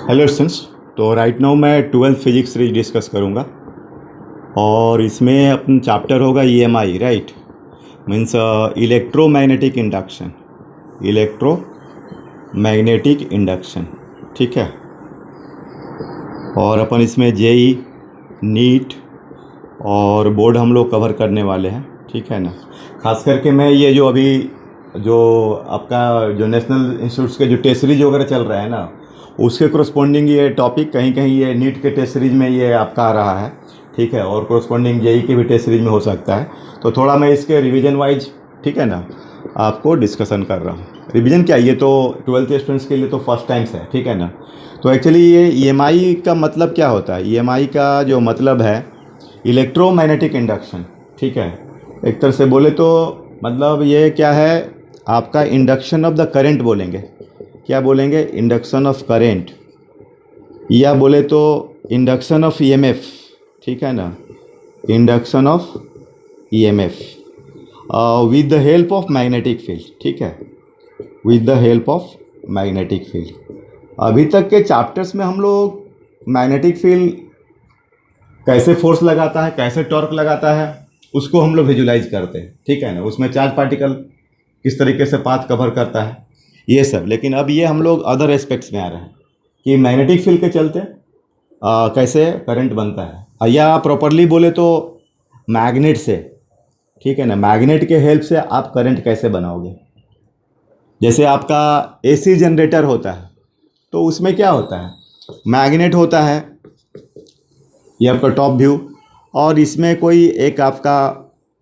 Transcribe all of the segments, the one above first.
Hello students. तो right now मैं 12th physics series discuss करूँगा और इसमें अपन चैप्टर होगा EMI, right. Means electromagnetic induction, ठीक है। और अपन इसमें JEE, नीट और बोर्ड हम लोग कवर करने वाले हैं, ठीक है ना। खास करके मैं ये जो आपका जो नेशनल इंस्टीट्यूट्स के जो टेस्ट सीरीज वगैरह चल रहा है ना, उसके कोरस्पॉन्डिंग ये टॉपिक कहीं कहीं ये नीट के टेस्ट सीरीज में ये आपका आ रहा है, ठीक है। और कोरस्पॉन्डिंग JEE के भी टेस्ट सीरीज में हो सकता है। तो थोड़ा मैं इसके रिवीजन वाइज, ठीक है ना, आपको डिस्कशन कर रहा हूँ। रिवीजन क्या, ये तो 12th स्टूडेंट्स के लिए तो फर्स्ट टाइम्स है, ठीक है ना। तो एक्चुअली ये EMI का मतलब क्या होता है? EMI का जो मतलब है इलेक्ट्रोमैग्नेटिक इंडक्शन, ठीक है। एक तरह से बोले तो मतलब ये क्या है, आपका इंडक्शन ऑफ द करेंट बोलेंगे। क्या बोलेंगे? इंडक्शन ऑफ करेंट, या बोले तो इंडक्शन ऑफ EMF, ठीक है ना। Induction of EMF with the help of magnetic field, ठीक है, with the help of magnetic field. अभी तक के चैप्टर्स में हम लोग मैग्नेटिक फील्ड कैसे फोर्स लगाता है, कैसे टॉर्क लगाता है, उसको हम लोग विजुलाइज करते हैं, ठीक है ना। उसमें चार्ज पार्टिकल किस तरीके से पाथ कवर करता है, ये सब। लेकिन अब ये हम लोग अदर एस्पेक्ट्स में आ रहे हैं कि मैग्नेटिक फील्ड के चलते कैसे करंट बनता है, या प्रॉपरली बोले तो मैग्नेट से, ठीक है ना। मैग्नेट के हेल्प से आप करंट कैसे बनाओगे। जैसे आपका AC जनरेटर होता है, तो उसमें क्या होता है, मैग्नेट होता है, ये आपका टॉप व्यू। और इसमें कोई एक आपका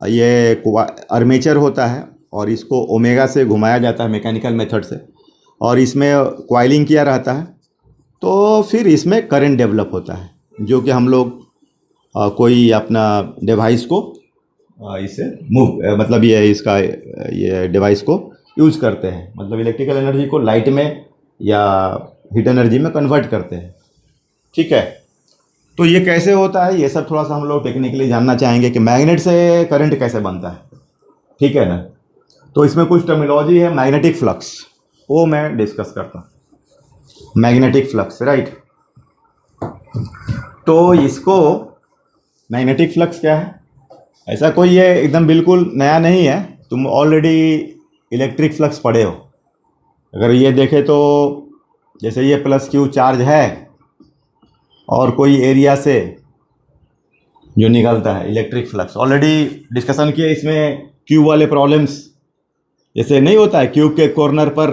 ये आर्मेचर होता है, और इसको ओमेगा से घुमाया जाता है मैकेनिकल मेथड से, और इसमें कॉइलिंग किया रहता है। तो फिर इसमें करंट डेवलप होता है, जो कि हम लोग कोई अपना डिवाइस को इसे मूव, मतलब ये डिवाइस को यूज़ करते हैं, मतलब इलेक्ट्रिकल एनर्जी को लाइट में या हीट एनर्जी में कन्वर्ट करते हैं, ठीक है। तो ये कैसे होता है, ये सब थोड़ा सा हम लोग टेक्निकली जानना चाहेंगे कि मैग्नेट से करंट कैसे बनता है, ठीक है ना। तो इसमें कुछ टर्मिनोलॉजी है, मैग्नेटिक फ्लक्स, वो मैं डिस्कस करता हूँ। Magnetic flux, right. तो इसको मैग्नेटिक फ्लक्स क्या है, ऐसा कोई ये एकदम बिल्कुल नया नहीं है, तुम ऑलरेडी इलेक्ट्रिक फ्लक्स पढ़े हो। अगर ये देखें तो जैसे ये +Q चार्ज है और कोई एरिया से जो निकलता है इलेक्ट्रिक फ्लक्स, ऑलरेडी डिस्कशन किए इसमें। क्यूब वाले प्रॉब्लम्स, जैसे नहीं होता है क्यूब के कॉर्नर पर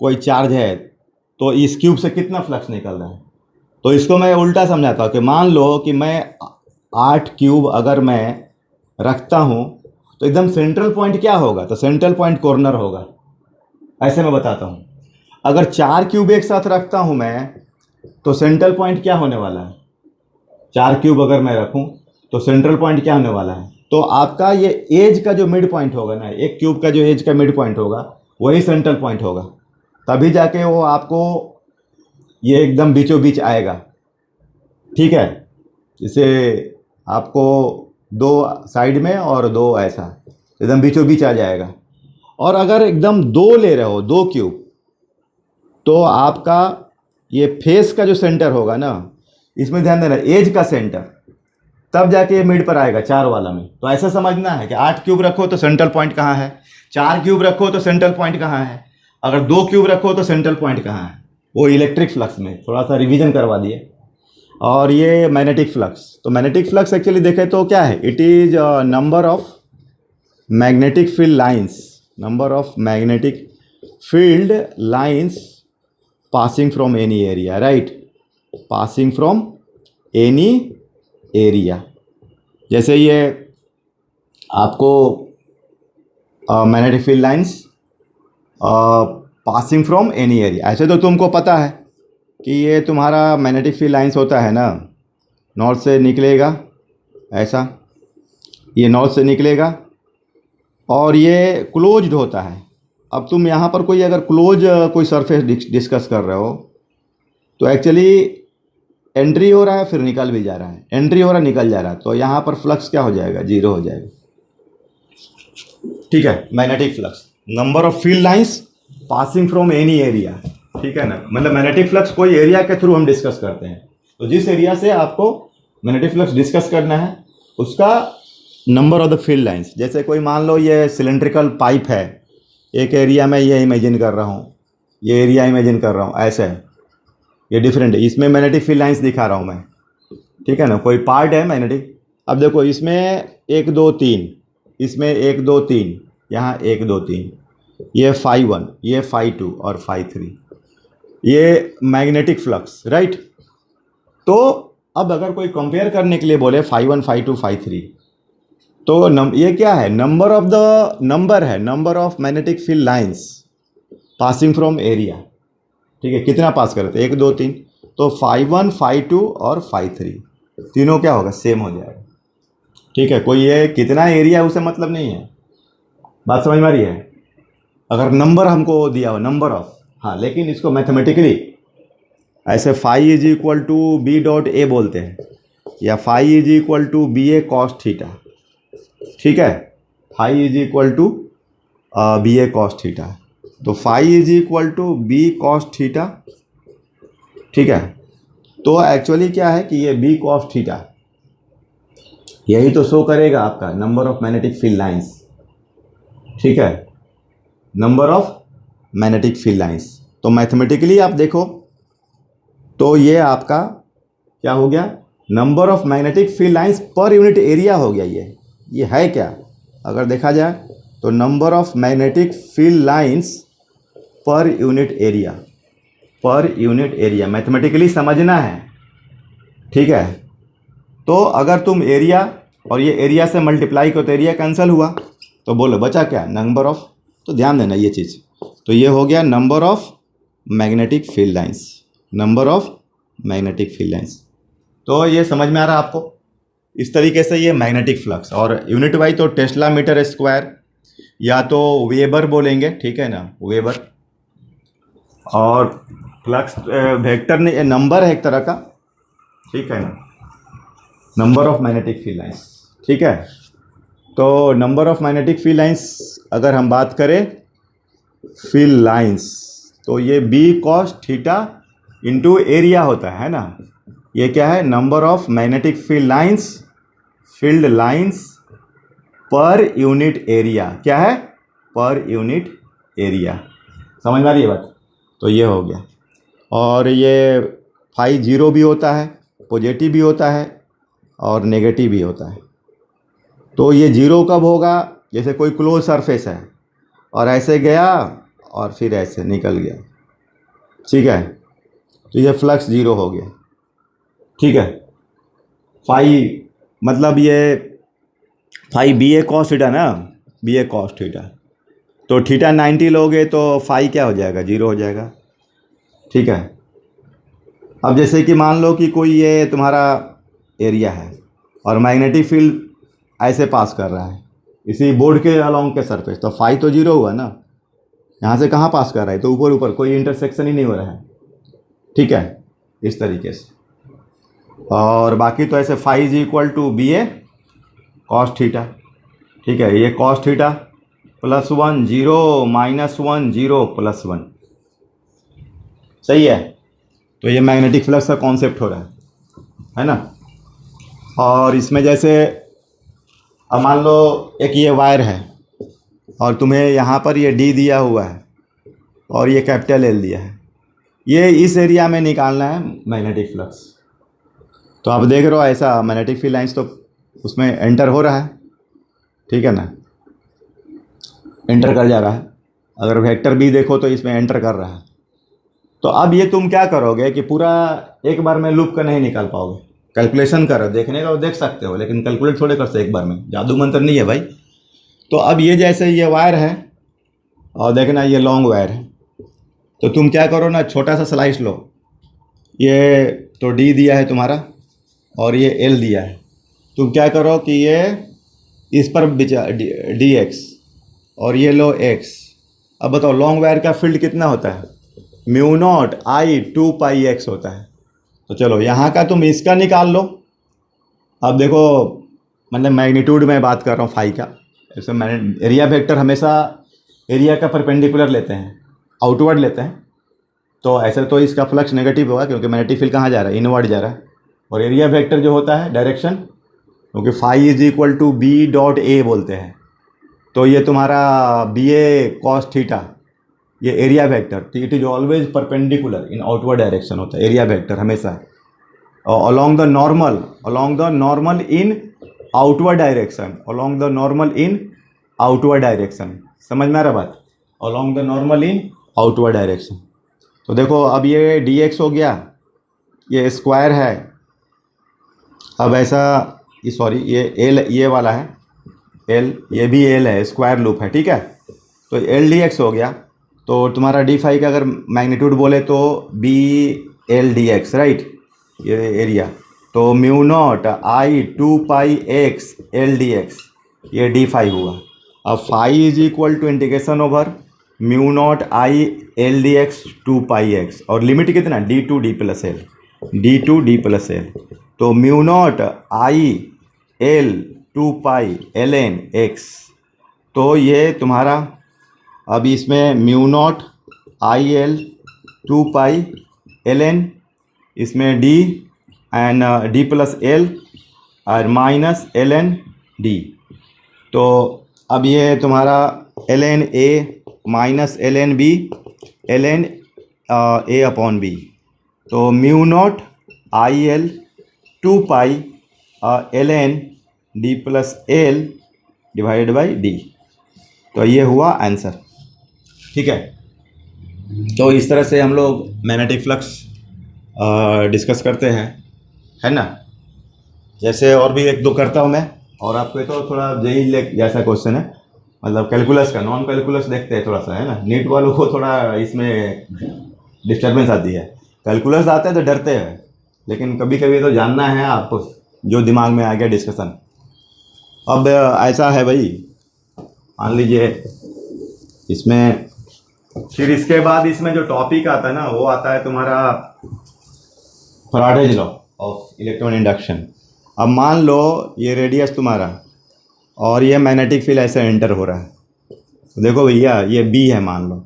कोई चार्ज है, तो इस क्यूब से कितना फ्लक्स निकल रहा है। तो इसको मैं उल्टा समझाता हूँ कि मान लो कि मैं 8 क्यूब अगर मैं रखता हूँ, तो एकदम सेंट्रल पॉइंट क्या होगा, तो सेंट्रल पॉइंट कॉर्नर होगा। ऐसे मैं बताता हूँ। अगर 4 क्यूब एक साथ रखता हूँ मैं, तो सेंट्रल पॉइंट क्या होने वाला है। 4 क्यूब अगर मैं रखूँ तो सेंट्रल पॉइंट क्या होने वाला है, तो आपका ये एज का जो मिड पॉइंट होगा ना, एक क्यूब का जो एज का मिड पॉइंट होगा, वही सेंट्रल पॉइंट होगा। तभी जाके वो आपको ये एकदम बीचों बीच आएगा, ठीक है। जैसे आपको 2 साइड में और 2 ऐसा, एकदम बीचों बीच आ जाएगा। और अगर एकदम 2 ले रहे हो, 2 क्यूब, तो आपका ये फेस का जो सेंटर होगा ना, इसमें ध्यान देना, एज का सेंटर, तब जाके ये मिड पर आएगा 4 वाला में। तो ऐसा समझना है कि 8 क्यूब रखो तो सेंट्रल पॉइंट कहाँ है, 4 क्यूब रखो तो सेंट्रल पॉइंट कहाँ है, अगर 2 क्यूब रखो तो सेंट्रल पॉइंट कहाँ है। वो इलेक्ट्रिक फ्लक्स में थोड़ा सा रिवीजन करवा दिए। और ये मैग्नेटिक फ्लक्स, तो मैग्नेटिक फ्लक्स एक्चुअली देखें तो क्या है, it is number of magnetic field lines, number of magnetic field lines passing from any area, right, passing from any area. जैसे ये आपको magnetic field lines passing from any area, ऐसे तो तुमको पता है कि ये तुम्हारा मैग्नेटिक फील्ड लाइन्स होता है ना, नॉर्थ से निकलेगा ऐसा, ये नॉर्थ से निकलेगा और ये क्लोज्ड होता है। अब तुम यहाँ पर कोई अगर क्लोज कोई सरफेस डिस्कस कर रहे हो, तो एक्चुअली एंट्री हो रहा है फिर निकल भी जा रहा है, एंट्री हो रहा है निकल जा रहा है, तो यहाँ पर फ्लक्स क्या हो जाएगा, 0 हो जाएगा, ठीक है। Magnetic flux, number of field lines passing from any area, ठीक है ना, मतलब मैग्नेटिक फ्लक्स कोई एरिया के थ्रू हम डिस्कस करते हैं। तो जिस एरिया से आपको मैग्नेटिक फ्लक्स डिस्कस करना है उसका number of the field lines, जैसे कोई मान लो ये सिलेंड्रिकल पाइप है, एक एरिया में ये इमेजिन कर रहा हूँ, ये एरिया इमेजिन कर रहा हूँ, ऐसे है, ये डिफरेंट है, इसमें मैग्नेटिक फील्ड लाइंस दिखा रहा हूँ मैं, ठीक है ना, कोई पार्ट है मैग्नेटिक। अब देखो इसमें 1 2 3, इसमें 1 2 3, यहाँ 1 2 3, ये φ1, ये φ2 और φ3, ये मैग्नेटिक फ्लक्स, राइट। तो अब अगर कोई कंपेयर करने के लिए बोले φ1 φ2 φ3, तो ये क्या है, number of magnetic field lines passing from area, ठीक है, कितना पास कर रहे थे, 1 2 3, तो φ1 φ2 और φ3 तीनों क्या होगा, सेम हो जाएगा, ठीक है। कोई ये कितना एरिया उसे मतलब नहीं है, बात समझ में आ रही है। अगर नंबर हमको दिया हो, नंबर ऑफ, हाँ, लेकिन इसको मैथमेटिकली ऐसे phi is equal to B dot A बोलते हैं, या phi is equal to B A cos theta, ठीक है, phi is equal to B A cos theta, तो phi is equal to B cos theta, ठीक है। तो एक्चुअली क्या है कि ये बी कॉस थीटा यही तो शो करेगा आपका number of magnetic field lines, ठीक है, number of magnetic field lines. तो मैथमेटिकली आप देखो तो ये आपका क्या हो गया, number of magnetic field lines per unit area हो गया। ये है क्या, अगर देखा जाए तो number of magnetic field lines per unit area, पर यूनिट एरिया मैथमेटिकली समझना है, ठीक है। तो अगर तुम एरिया और ये एरिया से मल्टीप्लाई करो तो एरिया कैंसिल हुआ, तो बोलो बचा क्या, नंबर ऑफ, तो ध्यान देना ये चीज़, तो ये हो गया number of magnetic field lines, number of magnetic field lines. तो ये समझ में आ रहा है आपको, इस तरीके से ये मैग्नेटिक फ्लक्स, और यूनिट वाइज तो टेस्ला मीटर स्क्वायर या तो वेबर बोलेंगे, ठीक है ना, वेबर, और फ्लक्स वेक्टर ने नंबर है एक तरह का, ठीक है ना, number of magnetic field lines, ठीक है। तो number of magnetic field lines अगर हम बात करें फील्ड लाइंस, तो ये B cos theta into area होता है ना, ये क्या है, number of magnetic field lines per unit area, क्या है, पर यूनिट एरिया, समझ में आ रही है बात। तो ये हो गया, और ये फाई जीरो भी होता है, पॉजिटिव भी होता है और नेगेटिव भी होता है। तो ये जीरो कब होगा, जैसे कोई क्लोज सरफेस है और ऐसे गया और फिर ऐसे निकल गया, ठीक है, तो ये फ्लक्स जीरो हो गया, ठीक है। फाई मतलब ये phi B A cos theta ना, बी ए कॉस थीटा, तो थीटा 90 लोगे तो फाई क्या हो जाएगा, जीरो हो जाएगा, ठीक है। अब जैसे कि मान लो कि कोई ये तुम्हारा एरिया है और मैग्नेटिक फील्ड ऐसे पास कर रहा है इसी बोर्ड के अलोंग के सरफेस, तो फाई तो जीरो हुआ ना, यहाँ से कहाँ पास कर रहा है, तो ऊपर ऊपर कोई इंटरसेक्शन ही नहीं हो रहा है, ठीक है, इस तरीके से। और बाकी तो ऐसे phi is equal to B A cos theta, ठीक है, ये कॉस थीटा +1 0 -1 0 +1, सही है। तो ये मैग्नेटिक फ्लक्स का कॉन्सेप्ट हो रहा है ना। और इसमें जैसे अब मान लो एक ये वायर है और तुम्हें यहाँ पर ये डी दिया हुआ है और ये कैपिटल एल दिया है, ये इस एरिया में निकालना है मैग्नेटिक फ्लक्स। तो आप देख रहे हो ऐसा मैग्नेटिक फील्ड लाइंस तो उसमें एंटर हो रहा है, ठीक है ना, एंटर कर जा रहा है। अगर वेक्टर भी देखो तो इसमें एंटर कर रहा है। तो अब ये तुम क्या करोगे कि पूरा एक बार में लूप का नहीं निकाल पाओगे, कैलकुलेशन करो, देखने का वो देख सकते हो लेकिन कैलकुलेट थोड़े कर सकते एक बार में, जादू मंत्र नहीं है भाई। तो अब ये जैसे ये वायर है और देखना ये लॉन्ग वायर है, तो तुम क्या करो ना, छोटा सा स्लाइस लो, ये तो डी दिया है तुम्हारा और ये एल दिया है, तुम क्या करो कि ये इस पर डी एक्स और ये लो एक्स। अब बताओ लॉन्ग वायर का फील्ड कितना होता है, μ0 I 2πx होता है। तो चलो यहाँ का तुम इसका निकाल लो। अब देखो मतलब मैग्नीट्यूड में बात कर रहा हूँ फाई का, ऐसे मैंने एरिया वेक्टर हमेशा एरिया का परपेंडिकुलर लेते हैं, आउटवर्ड लेते हैं, तो ऐसे तो इसका फ्लक्स नेगेटिव होगा क्योंकि मैग्नेटिक फील्ड कहाँ जा रहा है, इनवर्ड जा रहा है। और एरिया वेक्टर जो होता है डायरेक्शन, क्योंकि phi is equal to B dot A बोलते हैं, तो ये तुम्हारा बी ए कॉस थीटा, ये area vector, it is always perpendicular in outward direction होता है एरिया वेक्टर हमेशा, और along the normal in outward direction, along the normal in outward direction. समझ में आ रहा बात, along the normal in outward direction. तो देखो अब ये dx हो गया, ये स्क्वायर है, अब ऐसा सॉरी ये l ये वाला है l, ये भी l है, स्क्वायर लूप है, ठीक है। तो l dx हो गया, तो तुम्हारा d फाई का अगर मैग्नीट्यूड बोले तो b l dx, राइट, ये एरिया, तो mu naught I 2 pi x l dx, ये d फाई हुआ। अब phi is equal to integration over mu naught I L D X 2 pi X, और लिमिट कितना, D to D plus L, तो mu naught I L 2 pi L N X, तो ये तुम्हारा अब इसमें mu naught I L 2 pi L N, इसमें D and D plus L और माइनस एल एन डी, तो अब ये तुम्हारा L N A minus L N B, L N A upon B, तो mu naught I L 2 pi L N D plus L divided by D, तो ये हुआ answer, ठीक है। तो इस तरह से हम लोग मैग्नेटिक फ्लक्स डिस्कस करते हैं, है ना। जैसे और भी एक दो करता हूँ मैं, और आपको तो थोड़ा जेई जैसा क्वेश्चन है, मतलब कैलकुलस का, नॉन कैलकुलस देखते हैं थोड़ा सा, है ना। नीट वालों को थोड़ा इसमें डिस्टर्बेंस आती है, कैलकुलस आता है तो डरते हैं, लेकिन कभी कभी तो जानना है आपको, जो दिमाग में आ गया डिस्कशन। अब ऐसा है भाई, मान लीजिए इसमें, फिर इसके बाद इसमें जो टॉपिक आता है ना, वो आता है तुम्हारा Faraday's law of electron induction. अब मान लो ये रेडियस तुम्हारा, और ये मैग्नेटिक फील्ड ऐसे एंटर हो रहा है, तो देखो भैया ये बी है मान लो,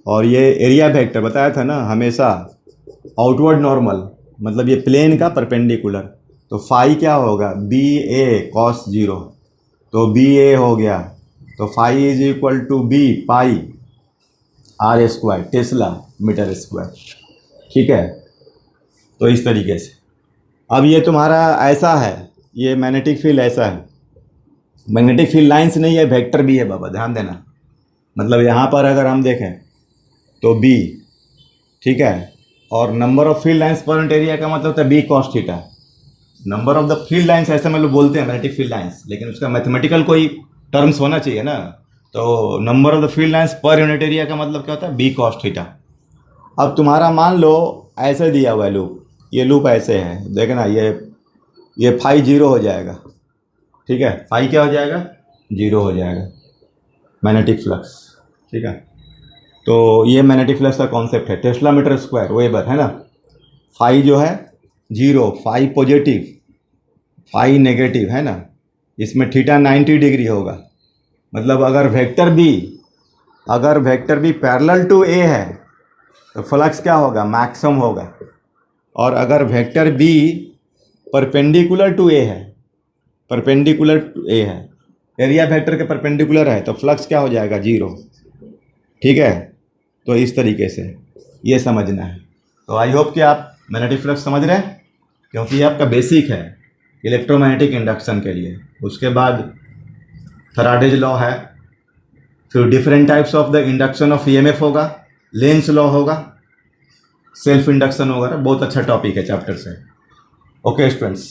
और ये एरिया वेक्टर बताया था ना हमेशा आउटवर्ड नॉर्मल, मतलब ये प्लेन का परपेंडिकुलर, तो फाई क्या होगा, बी ए कॉस 0, तो बी ए हो गया, तो phi is equal to B pi r square tesla metre square, ठीक है। तो इस तरीके से अब ये तुम्हारा ऐसा है, ये मैग्नेटिक फील्ड ऐसा है, मैग्नेटिक फील्ड लाइंस नहीं है, वेक्टर भी है बाबा, ध्यान देना। मतलब यहाँ पर अगर हम देखें तो बी, ठीक है, और number of field lines per unit area का मतलब होता है B cos theta. Number of the field lines ऐसे मतलब बोलते हैं मैग्नेटिक फील्ड लाइंस, लेकिन उसका मैथमेटिकल कोई टर्म्स होना चाहिए ना। तो number of the field lines per unit area का मतलब क्या होता है, बी कॉस थीटा। अब तुम्हारा मान लो ऐसे दिया हुआ है लूप, ये लूप ऐसे है, देखना ये फाई 0 हो जाएगा, ठीक है, फाई क्या हो जाएगा, 0 हो जाएगा मैग्नेटिक फ्लक्स, ठीक है। तो ये मैग्नेटिक फ्लक्स का कॉन्सेप्ट है, टेस्ला मीटर स्क्वायर वेबर, है ना। फाई जो है 0, फाई पॉजिटिव, फाई नेगेटिव, है ना। इसमें थीटा 90 डिग्री होगा, मतलब अगर वेक्टर बी पैरेलल टू ए है तो फ्लक्स क्या होगा, मैक्सिमम होगा। और अगर वेक्टर बी परपेंडिकुलर टू ए है, एरिया वेक्टर के परपेंडिकुलर है, तो फ्लक्स क्या हो जाएगा, 0, ठीक है। तो इस तरीके से ये समझना है। तो आई होप कि आप मैग्नेटिक फ्लक्स समझ रहे हैं, क्योंकि ये आपका बेसिक है इलेक्ट्रोमैग्नेटिक इंडक्शन के लिए। उसके बाद फैराडेज लॉ है, फिर different types of the induction of EMF होगा, लेंस लॉ होगा, सेल्फ इंडक्शन होगा। बहुत अच्छा टॉपिक है चैप्टर से। Okay students.